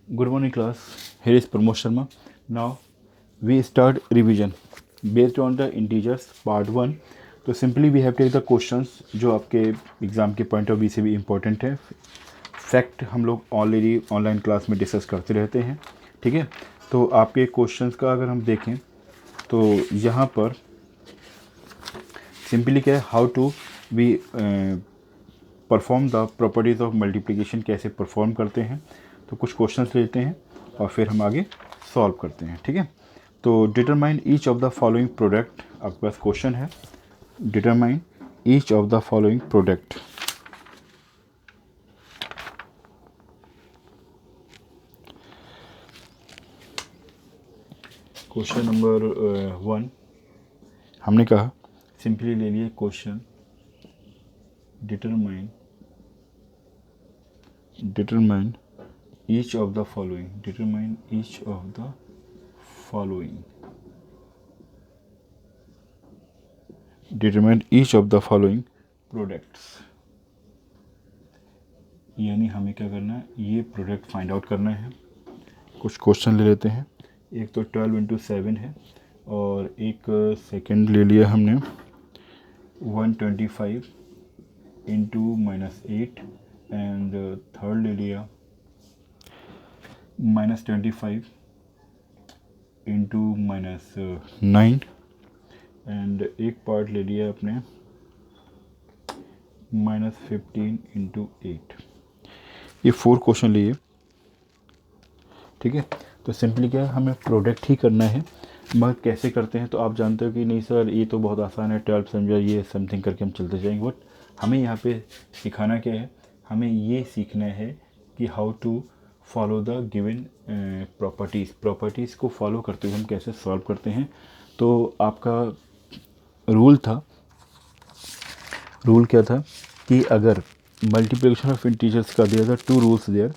Good morning class. Here is Pramod Sharma. Now we start revision based on the integers part 1. तो simply we have take the questions जो आपके exam के point of view से भी important है. Fact हम लोग already online class में डिस्कस करते रहते हैं. ठीक है, तो आपके क्वेश्चंस का अगर हम देखें तो यहाँ पर सिंपली क्या है, how to we perform the properties of multiplication, कैसे परफॉर्म करते हैं. तो कुछ क्वेश्चंस लेते हैं और फिर हम आगे सॉल्व करते हैं. ठीक है, तो determine each of the following product, आपके पास क्वेश्चन है. Determine each of the following product. Question number 1 हमने कहा सिंपली ले लिए question. Determine each of the following. Determine each of the following. Determine each of the following products. यानी हमें क्या करना है, ये प्रोडक्ट फाइंड आउट करना है. कुछ क्वेश्चन ले लेते हैं. एक तो 12 इंटू 7 है और एक सेकंड ले लिया हमने 125 इंटू -8 एंड थर्ड ले लिया -25 इंटू -9 एंड एक पार्ट ले लिया अपने -15 इंटू 8. ये 4 क्वेश्चन लिए. ठीक है, तो सिंपली क्या है, हमें प्रोडक्ट ही करना है. मगर कैसे करते हैं तो आप जानते हो कि नहीं सर ये तो बहुत आसान है, 12 समझा, ये समथिंग करके हम चलते जाएंगे. बट हमें यहाँ पे सिखाना क्या है, हमें ये सीखना है कि how to follow the given properties को फॉलो करते हुए हम कैसे सॉल्व करते हैं. तो आपका रूल क्या था कि अगर मल्टीप्लिकेशन ऑफ इंटीजर्स का दिया था, 2 rules there.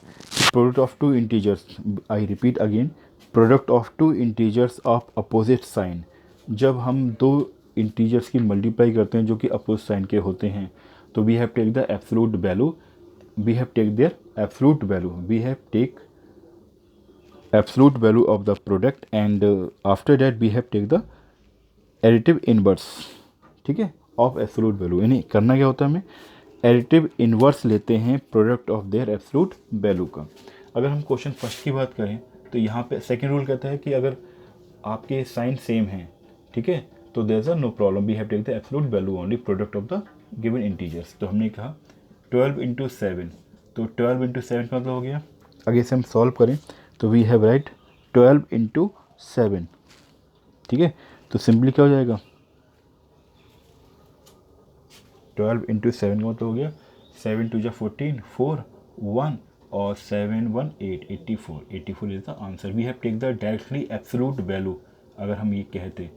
Product of 2 integers, I repeat again, product of 2 integers of opposite sign. जब हम 2 इंटीजर्स की मल्टीप्लाई करते हैं जो कि अपोजिट साइन के होते हैं, तो we have take the absolute value, we have take their absolute value, we have take absolute value of the product and after that we have take the additive inverse. ठीक है, of absolute value. यानी करना क्या होता है, हमें additive inverse लेते हैं product of their absolute value का. अगर हम क्वेश्चन फर्स्ट की बात करें तो यहाँ पे सेकेंड रूल कहता है कि अगर आपके साइन सेम हैं, ठीक है, तो there is no problem, we have take the absolute value only product of the given integers. तो हमने कहा 12 इंटू 7, तो 12 इंटू 7 का मतलब हो गया, आगे से हम सॉल्व करें तो वी हैव राइट 12 इंटू 7. ठीक है, तो सिंपली क्या हो जाएगा, 12 इंटू 7 का मतलब हो गया 7 2 14, 4 1 और 7 1 8, 84 is the answer. We have take the directly absolute value. अगर हम ये कहते,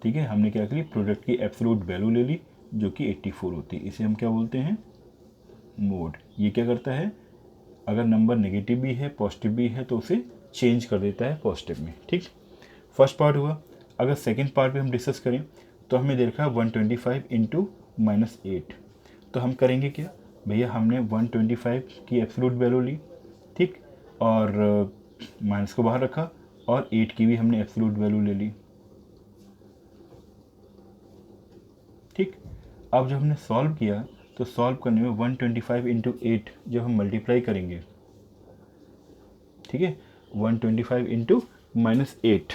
ठीक है, हमने क्या करी, प्रोडक्ट की एब्सोल्यूट वैल्यू ले ली जो कि 84 होती है. इसे हम क्या बोलते हैं, मोड. ये क्या करता है, अगर नंबर नेगेटिव भी है पॉजिटिव भी है तो उसे चेंज कर देता है पॉजिटिव में. ठीक, फर्स्ट पार्ट हुआ. अगर सेकंड पार्ट पे हम डिस्कस करें तो हमें दे रखा है 125 इंटू -8. तो हम करेंगे क्या भैया, हमने 125 की एब्सोल्यूट वैल्यू ली, ठीक, और माइनस को बाहर रखा और 8 की भी हमने एब्सोल्यूट वैल्यू ले ली. ठीक, अब जब हमने सॉल्व किया तो सॉल्व करने में 125 इंटू 8 जब हम मल्टीप्लाई करेंगे, ठीक है, 125 इंटू -8,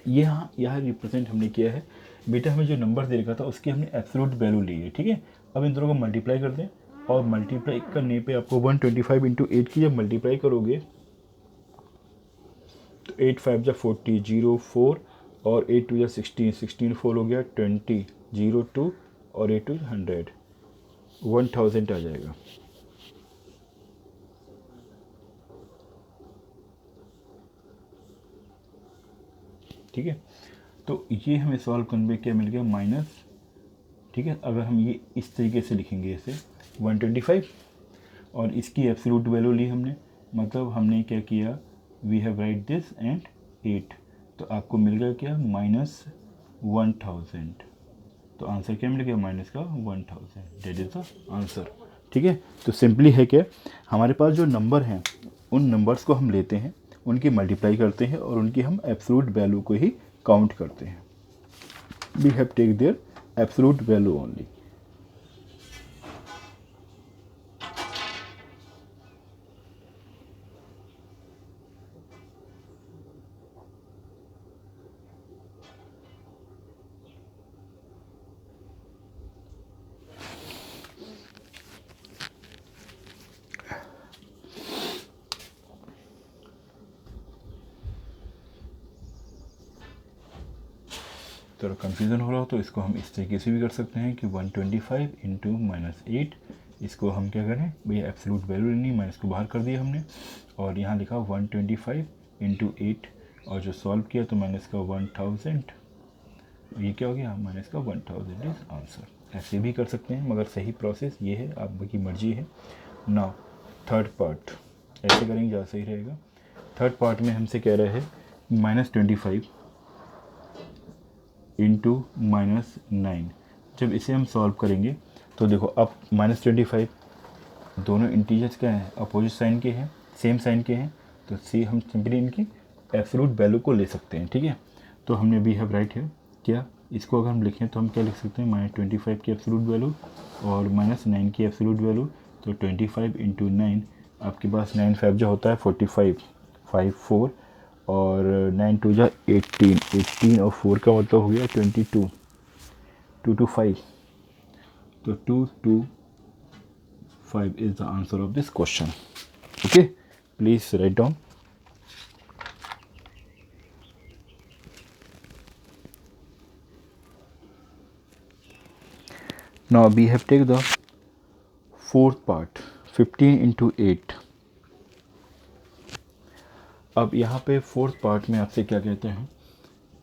यहाँ रिप्रेजेंट हमने किया है. बेटा हमें जो नंबर दे रखा था उसकी हमने एब्सोल्यूट वैल्यू ली है. ठीक है, अब इन दोनों को मल्टीप्लाई कर दें और मल्टीप्लाई करने पे आपको 125 इंटू 8 की जब मल्टीप्लाई करोगे तो 8 5 जा 40, 0 4 और 8 2 जा 16, 16 4 हो गया 20, 0 2 और 8 2 100, 1000 आ जाएगा. ठीक है, तो ये हमें सॉल्व करने में क्या मिल गया, माइनस. ठीक है, अगर हम ये इस तरीके से लिखेंगे इसे 125 और इसकी एब्सोल्यूट वैल्यू ली हमने, मतलब हमने क्या किया, we have write this and 8, तो आपको मिल गया क्या, -1000. तो आंसर क्या मिल गया, माइनस का 1000. That is the answer. ठीक है, तो सिंपली है कि हमारे पास जो नंबर हैं उन नंबर्स को हम लेते हैं, उनकी मल्टीप्लाई करते हैं और उनकी हम एब्सोल्यूट वैल्यू को ही काउंट करते हैं. We have take their absolute value only. तो कन्फ्यूज़न हो रहा हो तो इसको हम इस तरीके से भी कर सकते हैं कि 125 इंटू -8, इसको हम क्या करें भैया, एब्सोल्यूट वैल्यू लेनी, माइनस को बाहर कर दिया हमने और यहाँ लिखा 125 इंटू 8 और जो सॉल्व किया तो माइनस का 1000, ये क्या हो गया माइनस का 1000 इज आंसर. ऐसे भी कर सकते हैं मगर सही प्रोसेस ये है, आपकी मर्जी है. नाउ थर्ड पार्ट ऐसे करेंगे ज़्यादा सही रहेगा. थर्ड पार्ट में हमसे कह रहा है -25 इंटू -9. जब इसे हम सॉल्व करेंगे तो देखो अब -25 दोनों इंटीजर्स क्या हैं, अपोजिट साइन के हैं, सेम साइन के हैं, तो सी हम सिंपली इनकी एब्सोल्यूट वैल्यू को ले सकते हैं. ठीक है, तो हमने वी हैव राइट है क्या, इसको अगर हम लिखें तो हम क्या लिख सकते हैं -25 की एब्सोल्यूट वैल्यू और -9 की एब्सोल्यूट वैल्यू. तो 25 इंटू 9, आपके पास 9 5 जो होता है 45, 5 4 और 9 2 जा 18 और 4 का मतलब हो गया 22, 2 to 5. तो 2 to 5 is the answer of this question. Okay, please write down. Now we have taken the fourth part, 15 into 8. अब यहाँ पे फोर्थ पार्ट में आपसे क्या कहते हैं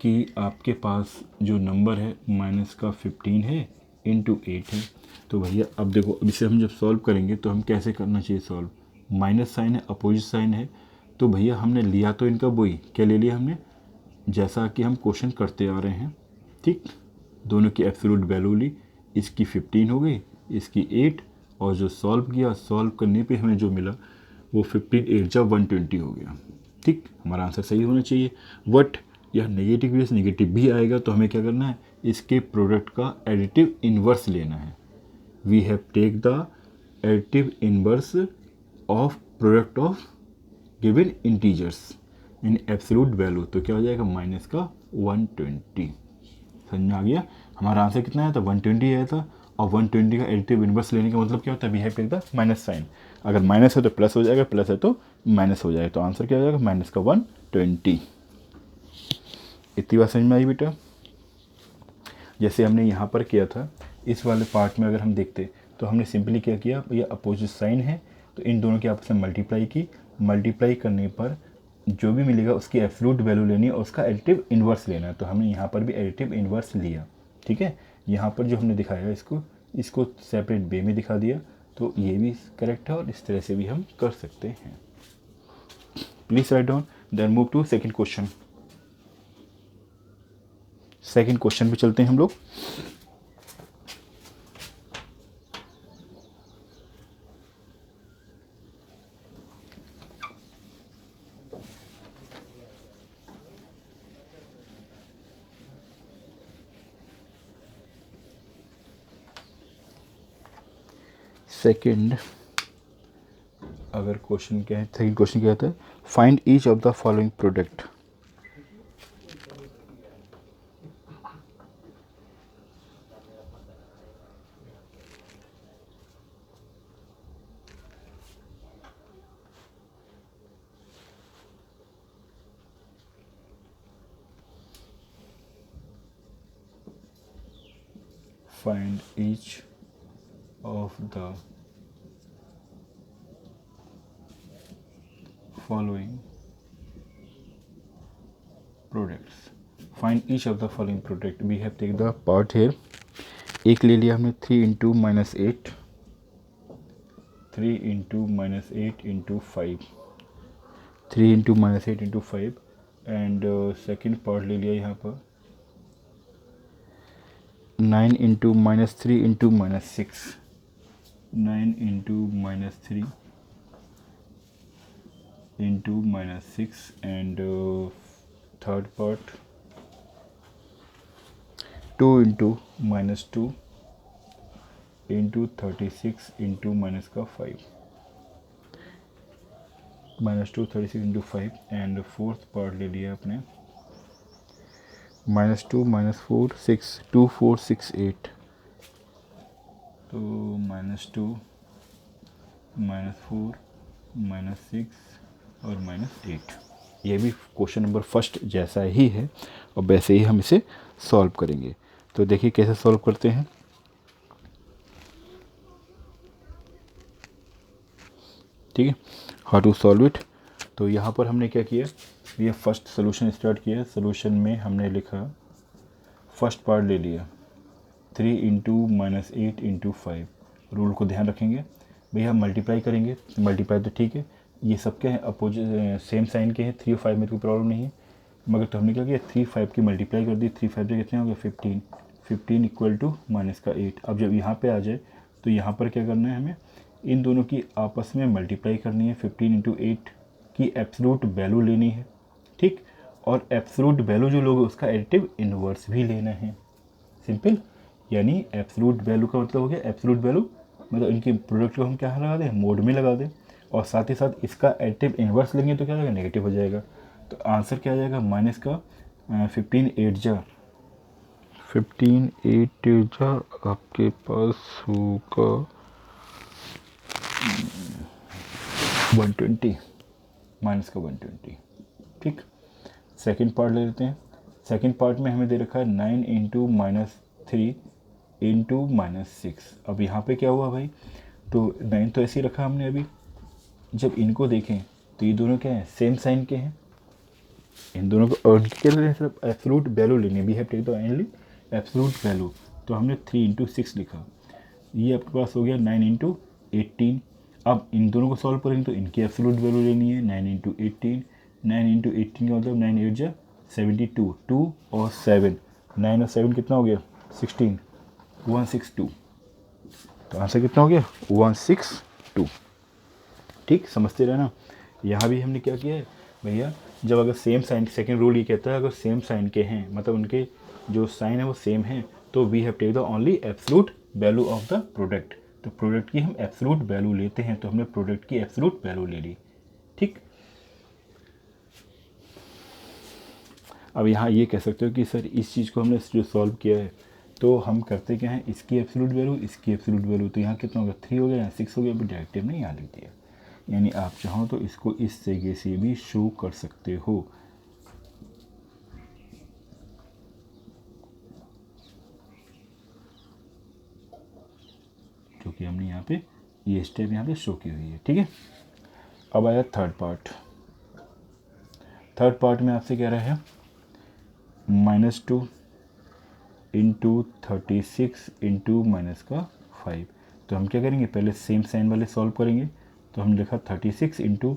कि आपके पास जो नंबर है माइनस का 15 है इंटू 8 है. तो भैया अब देखो, अब इसे हम जब सॉल्व करेंगे तो हम कैसे करना चाहिए सॉल्व, माइनस साइन है, अपोजिट साइन है, तो भैया हमने लिया तो इनका वही क्या ले लिया हमने, जैसा कि हम क्वेश्चन करते आ रहे हैं. ठीक, दोनों की एब्सोल्यूट वैल्यू ली, इसकी 15 हो गई, इसकी 8, और जो सॉल्व किया, सॉल्व करने पे हमें जो मिला वो 15 8 जब 120 हो गया. ठीक, हमारा आंसर सही होना चाहिए. बट यह नेगेटिव वजह से नेगेटिव भी आएगा, तो हमें क्या करना है, इसके प्रोडक्ट का एडिटिव इन्वर्स लेना है. We have take the additive inverse of product of given integers in absolute value. तो क्या हो जाएगा माइनस का 120. समझ में आ गया. हमारा आंसर कितना आया था 120 आया था, और 120 का एडिटिव इन्वर्स लेने का मतलब क्या होता है, we have take the minus sign. अगर माइनस है तो प्लस हो जाएगा, प्लस है तो माइनस हो जाएगा, तो आंसर क्या हो जाएगा माइनस का 120. इतनी बात समझ में आई बेटा. जैसे हमने यहाँ पर किया था, इस वाले पार्ट में अगर हम देखते तो हमने सिंपली क्या किया, ये अपोजिट साइन है तो इन दोनों की आपस में मल्टीप्लाई की, मल्टीप्लाई करने पर जो भी मिलेगा उसकी एब्सोल्यूट वैल्यू लेनी है और उसका एडिटिव इन्वर्स लेना है. तो हमने यहाँ पर भी एडिटिव इन्वर्स लिया. ठीक है, यहाँ पर जो हमने दिखाया इसको सेपरेट वे में दिखा दिया, तो ये भी करेक्ट है और इस तरह से भी हम कर सकते हैं. Please write down. Then move to second question. Second question पे चलते हैं हम लोग. सेकंड अगर क्वेश्चन क्या है, सेकंड क्वेश्चन क्या होता है, find each of the following product. Find each of the following products. Find each of the following product. We have taken the part here. एक ले लिया हमने 3 into -8, 3 into -8 into 5, 3 into -8 into 5, and second part ले लिया यहाँ पर 9 into -3 into -6, 9 into -3 into minus 6 and third part 2 into minus 2 into 36 into minus का 5 minus 2 36 into 5 and fourth part ले लिया आपने minus 2 minus 4 6 2 4 6 8 तो minus 2 minus 4 minus 6 और minus 8 ये भी क्वेश्चन नंबर फर्स्ट जैसा ही है और वैसे ही हम इसे सॉल्व करेंगे। तो देखिए कैसे सॉल्व करते हैं। ठीक है, हाउ टू सॉल्व इट। तो यहाँ पर हमने क्या किया, ये फर्स्ट सोल्यूशन स्टार्ट किया। सोल्यूशन में हमने लिखा फर्स्ट पार्ट ले लिया 3 इंटू माइनस 8 इंटू 5। रूल को ध्यान रखेंगे भैया, मल्टीप्लाई करेंगे, मल्टीप्लाई तो ठीक है, ये सबके हैं अपोजिट सेम साइन के हैं, 3 और 5 में कोई प्रॉब्लम नहीं है। मगर तो हमने क्या किया 3 5 की मल्टीप्लाई कर दी, 3 5 से कितने हो गए 15, 15 इक्वल टू माइनस का 8। अब जब यहाँ पे आ जाए तो यहाँ पर क्या करना है, हमें इन दोनों की आपस में मल्टीप्लाई करनी है। 15 इंटू 8 की एब्सोल्यूट वैल्यू लेनी है, ठीक, और एब्सोल्यूट वैल्यू जो लोगे उसका एडिटिव इन्वर्स भी लेना है। सिंपल, यानी एब्सोल्यूट वैल्यू का मतलब हो गया एब्सोल्यूट वैल्यू मतलब इनके प्रोडक्ट को हम क्या लगा दें, मोड में लगा दें, और साथ ही साथ इसका एडिटिव इन्वर्स लेंगे तो क्या हो जाएगा, नेगेटिव हो जाएगा। तो आंसर क्या आ जाएगा, माइनस का 15 8 जा 15 8 जा आपके पास होगा 120, माइनस का 120। ठीक, सेकेंड पार्ट ले लेते हैं। सेकेंड पार्ट में हमें दे रखा है 9 इंटू माइनस 3 इंटू माइनस 6। अब यहाँ पे क्या हुआ भाई, तो 9 तो ऐसे ही रखा हमने। अभी जब इनको देखें तो ये दोनों क्या हैं, सेम साइन के हैं। इन दोनों को और क्या लेना है, सिर्फ एब्सोल्यूट वैल्यू लेनी है। We have take the only absolute value. तो हमने 3 इंटू 6 लिखा, ये आपके पास हो गया 9 इंटू 18। अब इन दोनों को सॉल्व करेंगे तो इनकी एब्सोल्यूट वैल्यू लेनी है, 9 इंटू 18। 9 इंटू 18 का मतलब 9 8 जा 72, 2 और 7, 9 और 7 कितना हो गया 16, 162। तो आंसर कितना हो गया 162। ठीक, समझते रहना। यहाँ भी हमने क्या किया है भैया, जब अगर सेम साइन, सेकेंड रूल ये कहता है अगर सेम साइन के हैं मतलब उनके जो साइन है वो सेम है तो we have take the only absolute value of the product. तो प्रोडक्ट की हम एब्सोल्यूट वैल्यू लेते हैं, तो हमने प्रोडक्ट की एब्सोल्यूट वैल्यू ले ली। ठीक, अब यहाँ ये कह सकते हो कि सर इस चीज़ को हमने जो सॉल्व किया है तो हम करते क्या हैं, इसकी एब्सोल्यूट वैल्यू इसकी एब्सोल्यूट वैल्यू, तो यहाँ कितना होगा 3 हो गया, 6 हो गया। अभी डायरेक्टिव नहीं यहाँ लिख दिया, यानी आप चाहो तो इसको इस तरीके से भी शो कर सकते हो। क्योंकि हमने यहाँ पे ये स्टेप यहाँ पे शो की हुई है। ठीक है, अब आया थर्ड पार्ट। थर्ड पार्ट में आपसे कह रहा है -2 इंटू 36 इंटू माइनस का 5। तो हम क्या करेंगे, पहले सेम साइन वाले सॉल्व करेंगे। तो हम लिखा 36 into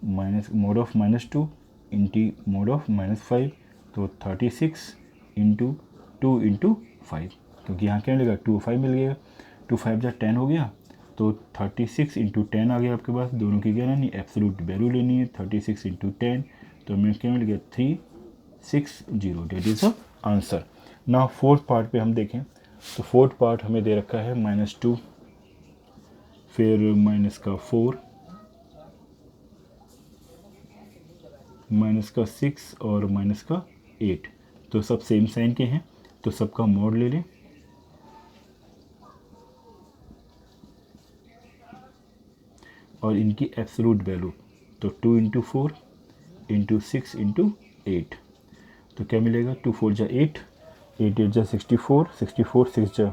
minus mod of -2 into mod of -5। तो 36 इंटू 2 इंटू 5, क्योंकि यहाँ क्या मिलेगा 2 5 मिल गया, 2 5 जा 10 हो गया। तो 36 इंटू 10 आ गया आपके पास। दोनों की क्या लेनी, एब्सोल्यूट वैल्यू लेनी है, 36 इंटू 10। तो हमें क्या मिल गया 360, डेट इज़ द आंसर। ना फोर्थ पार्ट पे हम देखें तो फोर्थ पार्ट हमें दे रखा है -2, फिर माइनस का 4, माइनस का 6 और माइनस का 8। तो सब सेम साइन के हैं तो सबका मोड ले लें। और इनकी एब्सोल्यूट वैल्यू, तो 2 इंटू 4 इंटू 6 इंटू 8। तो क्या मिलेगा, 2 4 जा 8, 8 8 जा 64, 64 6 जा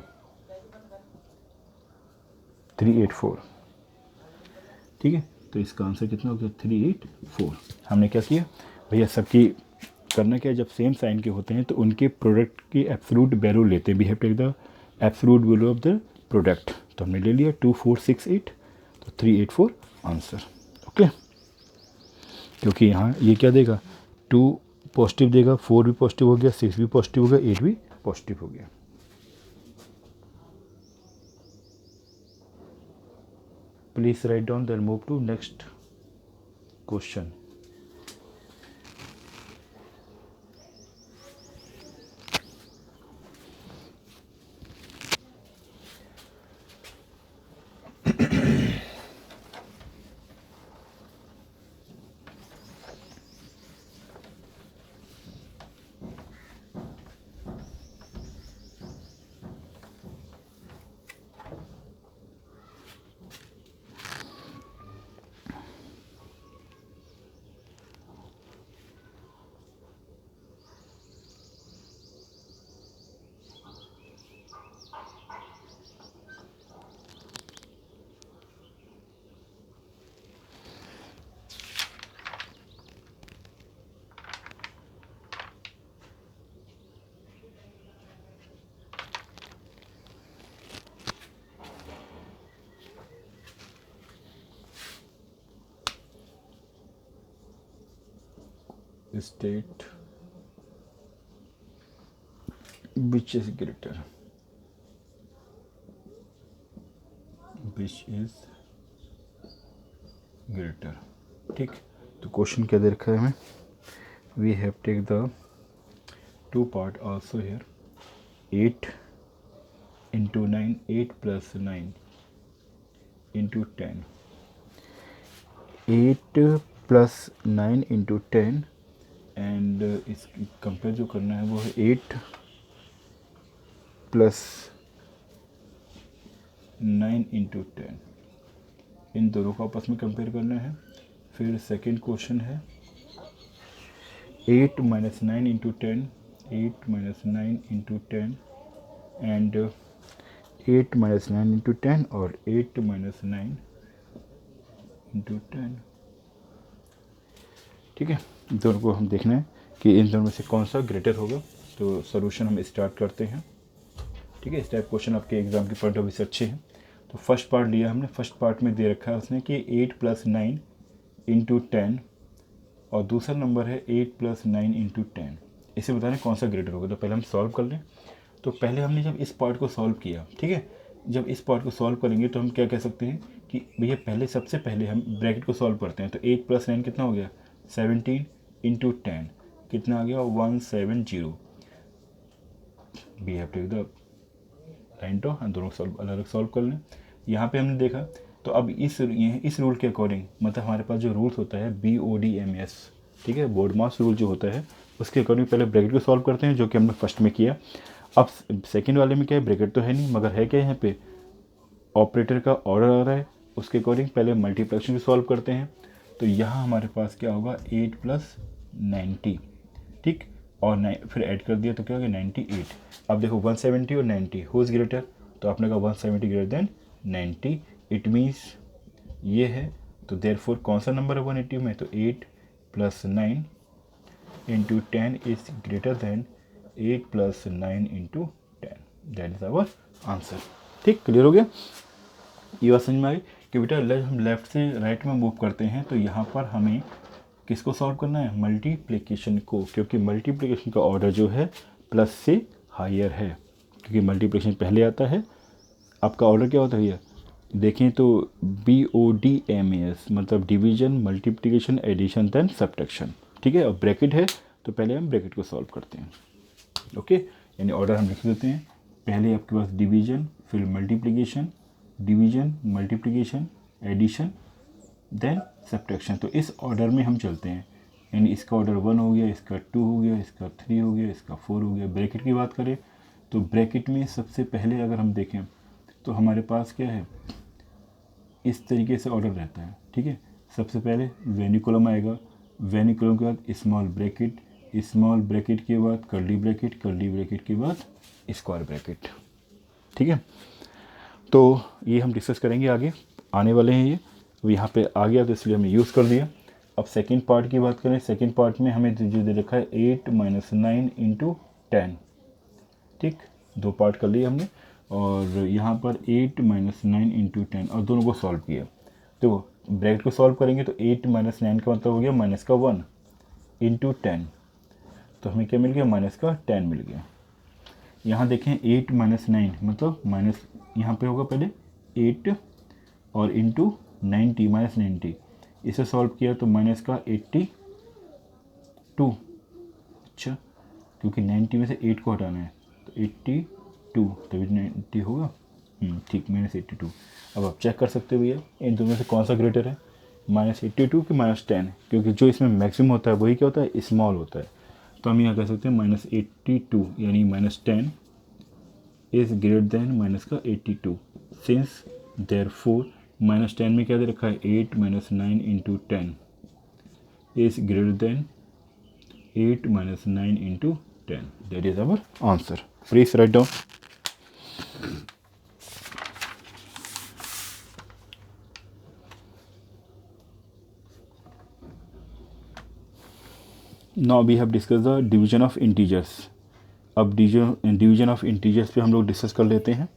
384। ठीक है, तो इसका आंसर कितना हो गया 384। हमने क्या किया भैया, सबकी करना क्या है, जब सेम साइन के होते हैं तो उनके प्रोडक्ट की एब्सोल्यूट वैल्यू लेते हैं। We have take the absolute value of the product. तो हमने ले लिया 2468, तो 384 आंसर। ओके, क्योंकि यहाँ ये क्या देगा, 2 पॉजिटिव देगा, 4 भी पॉजिटिव हो गया, 6 भी पॉजिटिव हो गया, 8 भी पॉजिटिव हो गया। Please write down then move to next question. State which is greater, ठीक। तो क्वेश्चन क्या दे रखा है हमें, we have take the two part also here, 8 into 9, 8 plus 9 into 10, 8 plus 9 into 10, and इस कंपेयर जो करना है वो है 8 प्लस 9 इंटू 10, इन दोनों को आपस में कंपेयर करना है। फिर सेकंड क्वेश्चन है 8 minus 9 into 10, 8 minus 9 into 10 and 8 minus 9 into 10 और 8 माइनस 9 इंटू 10, ठीक है। दोनों को हम देखना है कि इन दोनों में से कौन सा ग्रेटर होगा। तो सॉल्यूशन हम स्टार्ट करते हैं, ठीक है। इस टाइप क्वेश्चन आपके एग्जाम के पॉइंट ऑफ व्यू से अच्छे हैं। तो फर्स्ट पार्ट लिया हमने, फर्स्ट पार्ट में दे रखा है उसने कि 8 प्लस 9 इंटू 10 और दूसरा नंबर है 8 प्लस 9 इंटू 10। इसे बताना कौन सा ग्रेटर होगा। तो पहले हम सॉल्व कर लें। तो पहले हमने जब इस पार्ट को सॉल्व किया, ठीक है, जब इस पार्ट को सॉल्व करेंगे तो हम क्या कह सकते हैं कि भैया पहले सबसे पहले हम ब्रैकेट को सॉल्व करते हैं। तो 8 प्लस 9 कितना हो गया, 17 इंटू 10 कितना आ गया, 170। We have take the line two, हम दोनों सॉल्व अलग अलग सॉल्व कर लें। यहाँ पे हमने देखा तो अब इस रूल के अकॉर्डिंग, मतलब हमारे पास जो रूल्स होता है BODMAS, ठीक है, बोर्ड मास रूल जो होता है उसके अकॉर्डिंग पहले ब्रैकेट को सॉल्व करते हैं, जो कि हमने फर्स्ट में किया। अब सेकंड वाले में क्या है, ब्रैकेट तो है नहीं मगर है क्या, यहाँ पे ऑपरेटर का ऑर्डर आ रहा है, उसके अकॉर्डिंग पहले मल्टीप्लिकेशन को सॉल्व करते हैं। तो यहाँ हमारे पास क्या होगा, 8 प्लस 90, ठीक, और फिर ऐड कर दिया तो क्या हो गया, 98। अब देखो 170 और 90 हु इज़ ग्रेटर, तो आपने कहा 170 ग्रेटर देन 90, इट मीन्स ये है। तो देयरफॉर कौन सा नंबर है 180 में, तो 8 plus 9 into 10 is greater than 8 plus 9 into 10, that is our answer. ठीक, क्लियर हो गया। ये बात समझ में आई कि बेटा हम लेफ्ट से राइट में मूव करते हैं तो यहाँ पर हमें किसको सॉल्व करना है, मल्टीप्लिकेशन को, क्योंकि मल्टीप्लिकेशन का ऑर्डर जो है प्लस से हायर है, क्योंकि मल्टीप्लिकेशन पहले आता है। आपका ऑर्डर क्या होता है भैया, देखें तो BODMAS, मतलब division, multiplication, addition then subtraction, ठीक है। और ब्रैकेट है तो पहले हम ब्रैकेट को सॉल्व करते हैं, ओके। यानी ऑर्डर हम लिख देते हैं, पहले आपके पास डिवीजन, फिर multiplication, division, multiplication, addition then subtraction. तो इस ऑर्डर में हम चलते हैं, यानी इसका ऑर्डर 1 हो गया, इसका 2 हो गया, इसका 3 हो गया, इसका 4 हो गया। ब्रैकेट की बात करें तो ब्रैकेट में सबसे पहले अगर हम देखें तो हमारे पास क्या है, इस तरीके से ऑर्डर रहता है, ठीक है। सबसे पहले वेनिकुलम आएगा, वेनिकुलम के बाद स्मॉल ब्रैकेट, स्मॉल ब्रैकेट के बाद कर्ली ब्रैकेट, कर्ली ब्रैकेट के बाद स्क्वायर ब्रैकेट, ठीक है। तो ये हम डिस्कस करेंगे आगे, आने वाले हैं ये। यहाँ पे आ गया तो इसलिए हमने यूज़ कर दिया। अब सेकंड पार्ट की बात करें, सेकंड पार्ट में हमें जो दे रखा है 8 माइनस 9 इंटू 10, ठीक, दो पार्ट कर लिए हमने। और यहाँ पर 8 माइनस 9 इंटू 10 और दोनों को सॉल्व किया। तो ब्रैकेट को सॉल्व करेंगे तो 8 माइनस 9 का मतलब हो गया माइनस का 1 इंटू 10, तो हमें क्या मिल गया, माइनस का 10 मिल गया। यहाँ देखें 8 माइनस 9 मतलब माइनस, यहाँ पे होगा पहले 8 और इंटू 90 माइनस 90, इसे सॉल्व किया तो माइनस का 82, अच्छा क्योंकि 90 में से 8 को हटाना है तो 82 तभी 90 होगा। ठीक, -82। अब आप चेक कर सकते हो भैया इन दोनों में से कौन सा ग्रेटर है, -82 कि -10, क्योंकि जो इसमें मैक्सिमम होता है वही क्या होता है, स्मॉल होता है। तो हम यहाँ कह सकते हैं -82 यानी -10 इज़ ग्रेटर देन माइनस का 82, सिंस देयरफॉर -10 में क्या दे रखा है 8 - 9 into 10 is greater than 8 - 9 into 10, that is our answer. Please write down. Now we have discuss the division of integers. अब डिवीजन ऑफ इंटीजर्स पे हम लोग डिस्कस कर लेते हैं।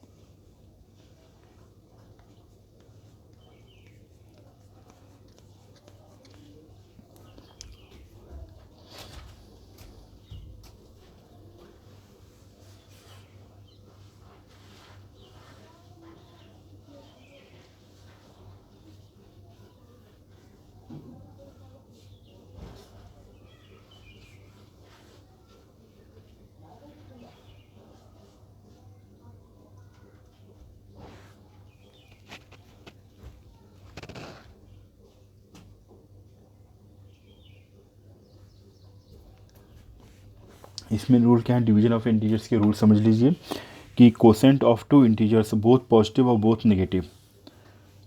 इसमें रूल क्या है, डिवीजन ऑफ इंटीजर्स के रूल समझ लीजिए कि quotient of two integers both positive और both negative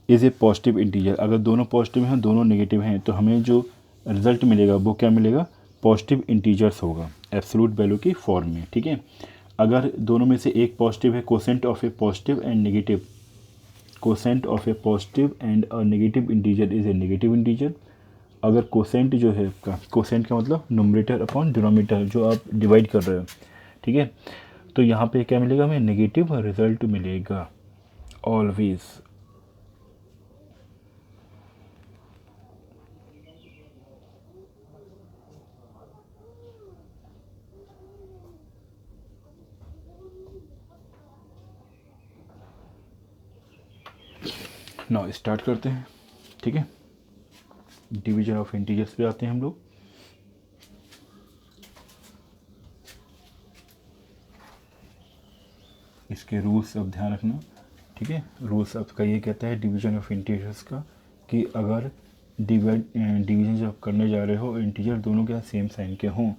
is a positive integer. अगर दोनों पॉजिटिव हैं दोनों नेगेटिव हैं तो हमें जो रिजल्ट मिलेगा वो क्या मिलेगा, पॉजिटिव इंटीजर्स होगा एब्सोल्यूट वैल्यू की फॉर्म में, ठीक है। अगर दोनों में से एक पॉजिटिव है, quotient of A positive and negative, quotient of A positive and a negative integer is a negative integer. अगर कोसेंट जो है आपका, कोसेंट का मतलब नोमिनेटर अपॉन डिनोमिनेटर, जो आप डिवाइड कर रहे हो, ठीक है, तो यहाँ पे क्या मिलेगा हमें, नेगेटिव रिजल्ट मिलेगा ऑलवेज। नाउ स्टार्ट करते हैं, ठीक है। डिवीजन ऑफ इंटीजर्स पे आते हैं हम लोग। इसके रूल्स अब ध्यान रखना, ठीक है। रूल्स आपका ये कहता है डिवीजन ऑफ इंटीजर्स का कि अगर डिवीजन जब करने जा रहे हो इंटीजर दोनों के सेम साइन के हों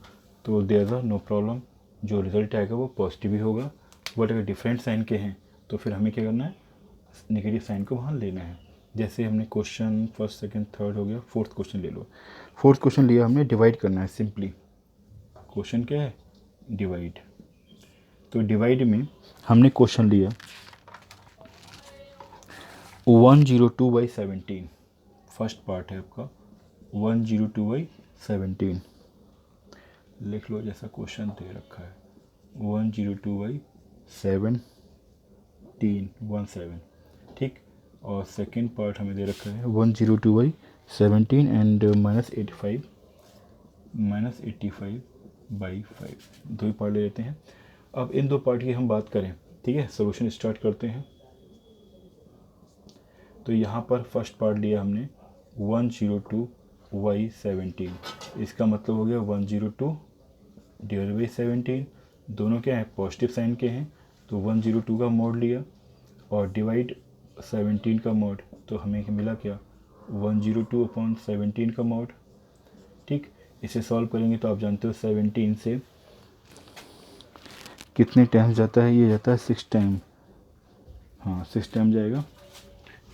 तो देयर आर नो प्रॉब्लम, जो रिजल्ट आएगा वो पॉजिटिव ही होगा। बट अगर डिफरेंट साइन के हैं तो फिर हमें क्या करना है, नेगेटिव साइन को वहाँ लेना है। जैसे हमने क्वेश्चन फर्स्ट सेकंड थर्ड हो गया, फोर्थ क्वेश्चन ले लो। फोर्थ क्वेश्चन लिया हमने, डिवाइड करना है सिंपली। क्वेश्चन क्या है, डिवाइड। तो डिवाइड में हमने क्वेश्चन लिया 102/17, फर्स्ट पार्ट है आपका 102/17, लिख लो जैसा क्वेश्चन दे रखा है 102/17, ठीक। और सेकंड पार्ट हमें दे रखा है 102/17 एंड -85/5, दो ही पार्ट ले लेते हैं। अब इन दो पार्ट की हम बात करें, ठीक है, सॉल्यूशन स्टार्ट करते हैं। तो यहाँ पर फर्स्ट पार्ट लिया हमने 102/17, इसका मतलब हो गया 102/17, दोनों क्या है पॉजिटिव साइन के हैं, तो 102 का मोड लिया और डिवाइड 17 का मोड, तो हमें मिला क्या 102/17 का मोड, ठीक। इसे सॉल्व करेंगे तो आप जानते हो 17 से कितने टाइम्स जाता है, ये जाता है 6 टाइम, हाँ 6 टाइम जाएगा,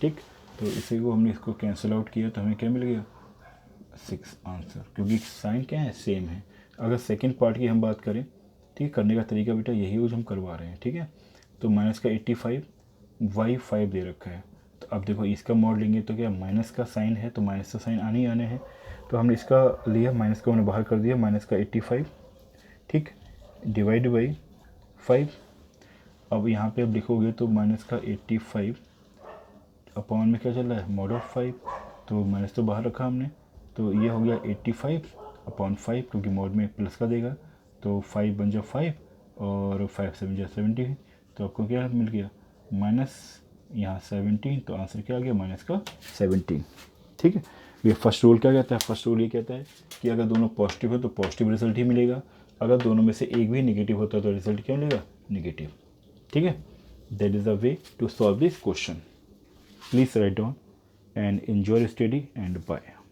ठीक। तो इसी को हमने इसको कैंसिल आउट किया तो हमें क्या मिल गया 6 आंसर, क्योंकि साइन क्या है सेम है। अगर सेकंड पार्ट की हम बात करें, ठीक, करने का तरीका बेटा यही यूज हम करवा रहे हैं, ठीक है। तो माइनस का 85/5 दे रखा है, तो अब देखो इसका मोड लेंगे तो क्या माइनस का साइन है तो माइनस का साइन आने ही आने हैं, तो हमने इसका लिया, माइनस का हमने बाहर कर दिया, माइनस का 85, ठीक, डिवाइड बाई 5। अब यहाँ पे अब लिखोगे तो माइनस का 85 अपॉन में क्या चल रहा है मॉड ऑफ 5, तो माइनस तो बाहर रखा हमने, तो ये हो गया 85/5, क्योंकि मोड में प्लस का देगा, तो 5 बन जाए 5 और 5 7 जा 17, तो आपको क्या मिल गया माइनस यहाँ 17, तो आंसर क्या आ गया माइनस का 17, ठीक है। ये फर्स्ट रूल क्या कहता है? फर्स्ट रूल ये कहता है कि अगर दोनों पॉजिटिव है तो पॉजिटिव रिजल्ट ही मिलेगा, अगर दोनों में से एक भी नेगेटिव होता है तो रिजल्ट क्या मिलेगा? नेगेटिव। ठीक है, that is the way to solve this question. Please write down and enjoy your study and bye.